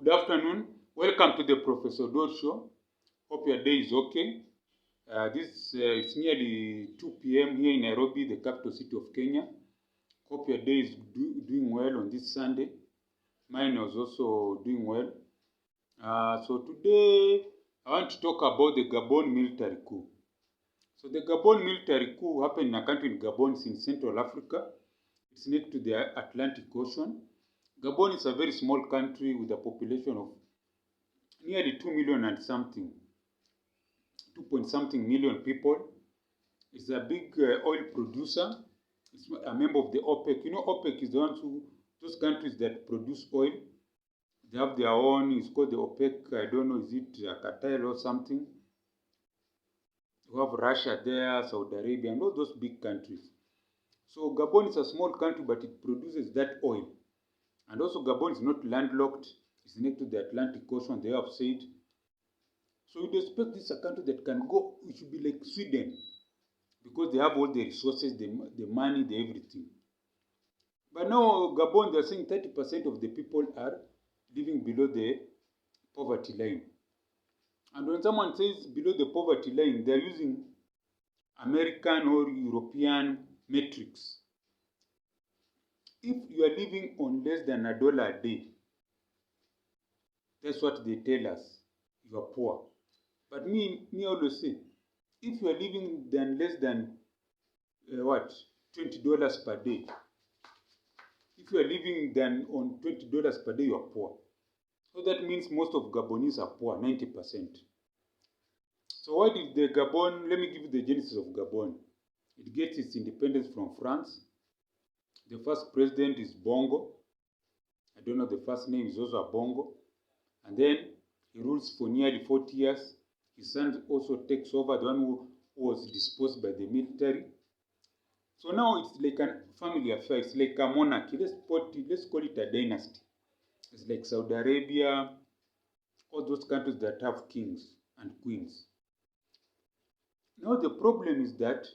Good afternoon. Welcome to the Professor Dot Show. Hope your day is okay. It's nearly 2 p.m. here in Nairobi, the capital city of Kenya. Hope your day is doing well on this Sunday. Mine was also doing well. So today I want to talk about the Gabon military coup. So the Gabon military coup happened in a country in Gabon, it's in Central Africa. It's next to the Atlantic Ocean. Gabon is a very small country with a population of nearly 2 million and something, 2 point something million people. It's a big oil producer. It's a member of the OPEC. You know, OPEC is the ones those countries that produce oil. They have their own, it's called the OPEC, I don't know, is it a cartel or something? You have Russia there, Saudi Arabia, and all those big countries. So Gabon is a small country, but it produces that oil. And also Gabon is not landlocked. It's next to the Atlantic Ocean, they have said. So you'd expect this a country that can go, it should be like Sweden, because they have all the resources, the money, the everything. But now Gabon, they're saying 30% of the people are living below the poverty line. And when someone says below the poverty line, they're using American or European metrics. If you are living on less than $1 a day, that's what they tell us, you are poor. But me always say, if you are living less than $20 per day, if you are living on $20 per day, you are poor. So that means most of Gabonese are poor, 90%. So why did the Gabon, let me give you the genesis of Gabon. It gets its independence from France. The first president is Bongo. I don't know the first name, is also a Bongo. And then he rules for nearly 40 years. His son also takes over, the one who was disposed by the military. So now it's like a family affair. It's like a monarchy. Let's call it a dynasty. It's like Saudi Arabia, all those countries that have kings and queens. Now the problem is that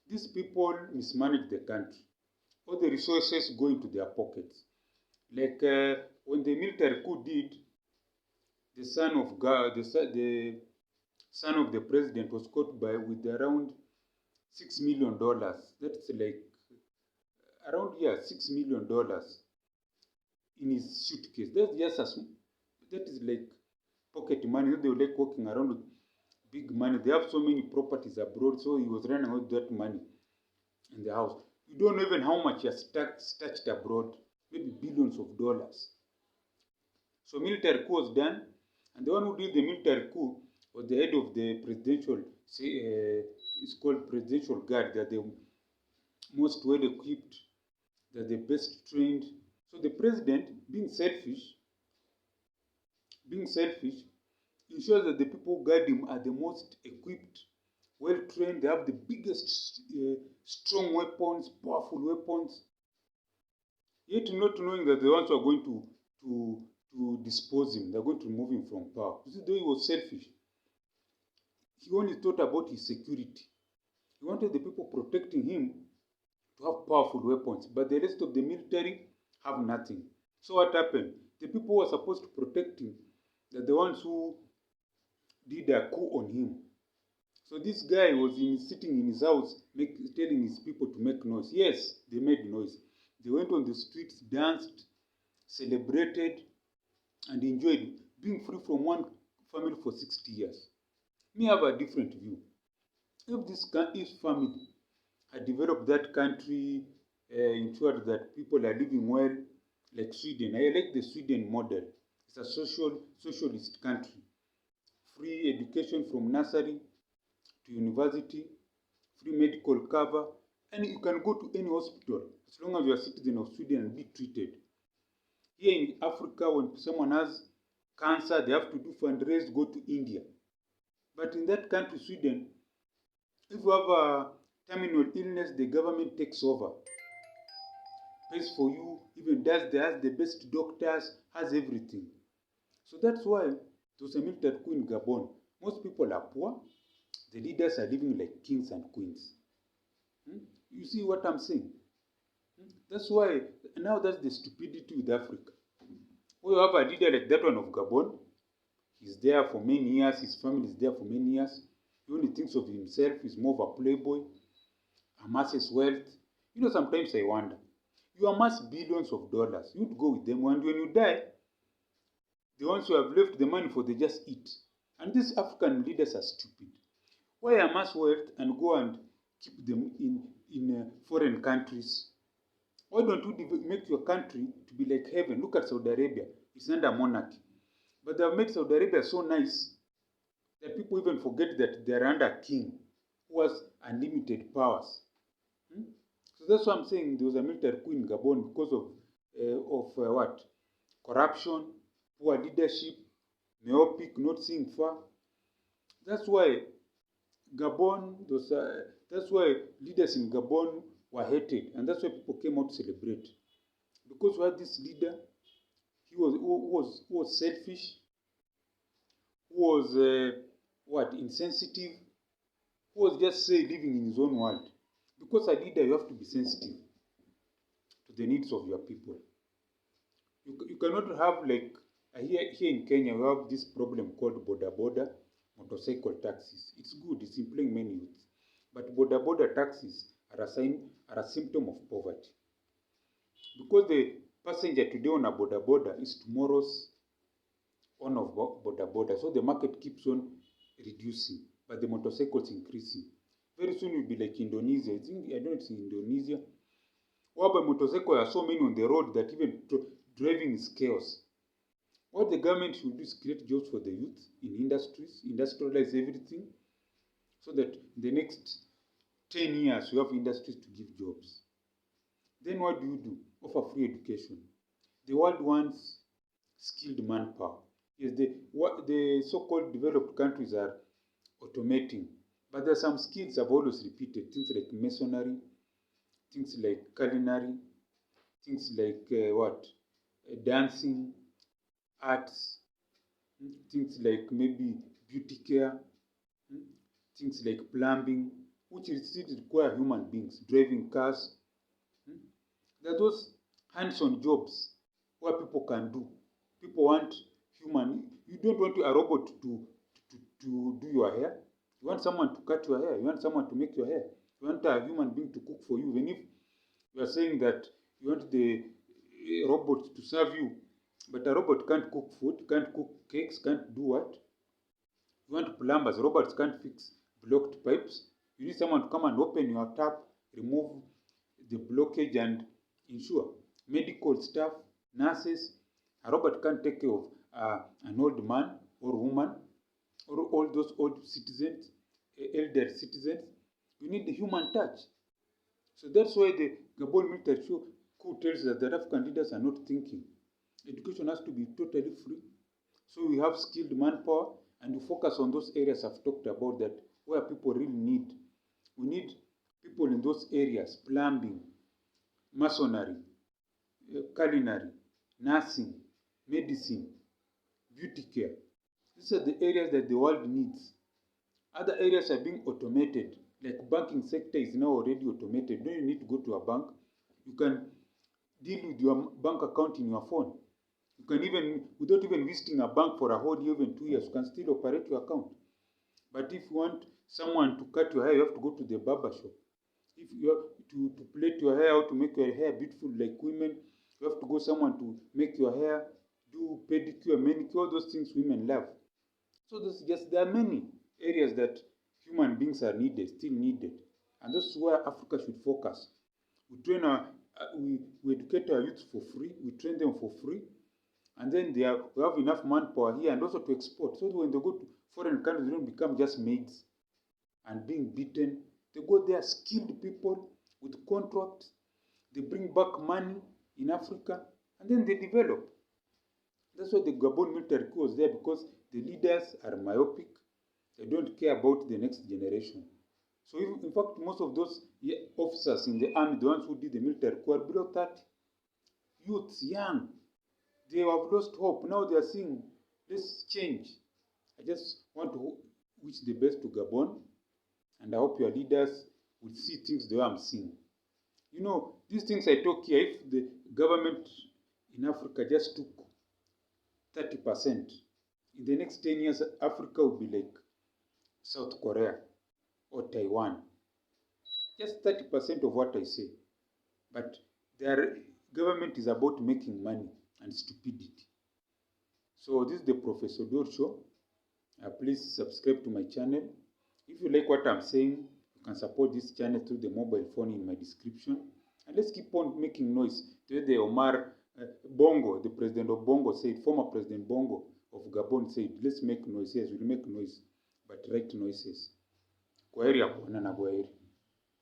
these people mismanage the country. All the resources go into their pockets. Like when the military coup did, the son of the president was caught with around $6 million. That's like around $6 million in his suitcase. That is like pocket money. They were like walking around with big money. They have so many properties abroad, so he was running out that money in the house. You don't know even how much he has stashed abroad, maybe billions of dollars. So military coup was done, and the one who did the military coup was the head of the presidential, it's called presidential guard. They're the most well-equipped, they're the best trained. So the president, being selfish, ensures that the people who guard him are the most equipped, well-trained. They have the biggest, strong weapons, powerful weapons. Yet not knowing that the ones who are going to dispose him, they're going to remove him from power. You see, though he was selfish, he only thought about his security. He wanted the people protecting him to have powerful weapons, but the rest of the military have nothing. So what happened? The people who were supposed to protect him, they're the ones who did a coup on him. So this guy was sitting in his house, telling his people to make noise. Yes, they made noise. They went on the streets, danced, celebrated, and enjoyed being free from one family for 60 years. Me have a different view. If family had developed that country, ensured that people are living well, like Sweden. I like the Sweden model. It's a socialist country. Free education from nursery to university, free medical cover, and you can go to any hospital as long as you are a citizen of Sweden and be treated. Here in Africa, when someone has cancer, they have to do fundraise, go to India. But in that country, Sweden, if you have a terminal illness, the government takes over, pays for you, even has the best doctors, has everything. So that's why there was a military coup in Gabon. Most people are poor. The leaders are living like kings and queens. You see what I'm saying? That's why, now that's the stupidity with Africa. When you have a leader like that one of Gabon, he's there for many years, his family is there for many years. He only thinks of himself, he's more of a playboy, amasses wealth. Sometimes I wonder, you amass billions of dollars, you'd go with them, and when you die, the ones who have left the money for, they just eat. And these African leaders are stupid. Why amass wealth and go and keep them in foreign countries? Why don't you make your country to be like heaven? Look at Saudi Arabia. It's under monarchy. But they have made Saudi Arabia so nice that people even forget that they are under a king who has unlimited powers. So that's why I'm saying there was a military coup in Gabon because of what? Corruption, poor leadership, myopic, not seeing far. That's why that's why leaders in Gabon were hated, and that's why people came out to celebrate. Because we had this leader, who was selfish, who was insensitive, who was just living in his own world. Because a leader, you have to be sensitive to the needs of your people. You cannot have here in Kenya, we have this problem called border motorcycle taxis. It's good, it's employing many youths. But border taxis are a symptom of poverty. Because the passenger today on a border is tomorrow's owner of border. So the market keeps on reducing, but the motorcycles increasing. Very soon you'll be like Indonesia. I don't know if it's Indonesia. Whereby motorcycles are so many on the road that even driving is chaos. What the government should do is create jobs for the youth in industries, industrialize everything, so that in the next 10 years you have industries to give jobs. Then what do? Offer free education. The world wants skilled manpower. Yes, the so-called developed countries are automating, but there are some skills I've always repeated, things like masonry, things like culinary, things like dancing, arts, things like maybe beauty care, things like plumbing, which still require human beings, driving cars. There are those hands-on jobs where people can do. People want human. You don't want a robot to do your hair. You want someone to cut your hair. You want someone to make your hair. You want a human being to cook for you. Even if you are saying that you want the robot to serve you, but a robot can't cook food, can't cook cakes, can't do what? You want plumbers. Robots can't fix blocked pipes. You need someone to come and open your tap, remove the blockage, and ensure. Medical staff, nurses. A robot can't take care of an old man or woman or all those old citizens, elder citizens. You need the human touch. So that's why the Gabon military coup tells us that African leaders are not thinking. Education has to be totally free. So we have skilled manpower and we focus on those areas I've talked about, that where people really need. We need people in those areas: plumbing, masonry, culinary, nursing, medicine, beauty care. These are the areas that the world needs. Other areas are being automated. Like banking sector is now already automated. Don't you need to go to a bank? You can deal with your bank account in your phone. You can even, without even visiting a bank for a whole year, even 2 years, you can still operate your account. But if you want someone to cut your hair, you have to go to the barber shop. If you have to plait your hair, how to make your hair beautiful like women, you have to go someone to make your hair, do pedicure, manicure, all those things women love. So there are many areas that human beings are needed, still needed. And that's where Africa should focus. We train we educate our youth for free, we train them for free, and then we have enough manpower here and also to export. So that when they go to foreign countries, they don't become just maids and being beaten. They go there skilled people with contracts. They bring back money in Africa, and then they develop. That's why the Gabon military coup was there, because the leaders are myopic. They don't care about the next generation. So in fact, most of those officers in the army, the ones who did the military coup, are below 30. Youths, young. They have lost hope. Now they are saying, let's change. I just want to wish the best to Gabon, and I hope your leaders will see things the way I'm seeing. These things I talk here, if the government in Africa just took 30%. In the next 10 years, Africa will be like South Korea or Taiwan. Just 30% of what I say. But their government is about making money and stupidity. So this is the Professor Dor Show. Please subscribe to my channel. If you like what I'm saying, you can support this channel through the mobile phone in my description. And let's keep on making noise. The Omar Bongo, the president of Bongo said, former President Bongo of Gabon said, let's make noise. Yes, we'll make noise, but right noises. Kwaheri ya kuonana, kwaheri.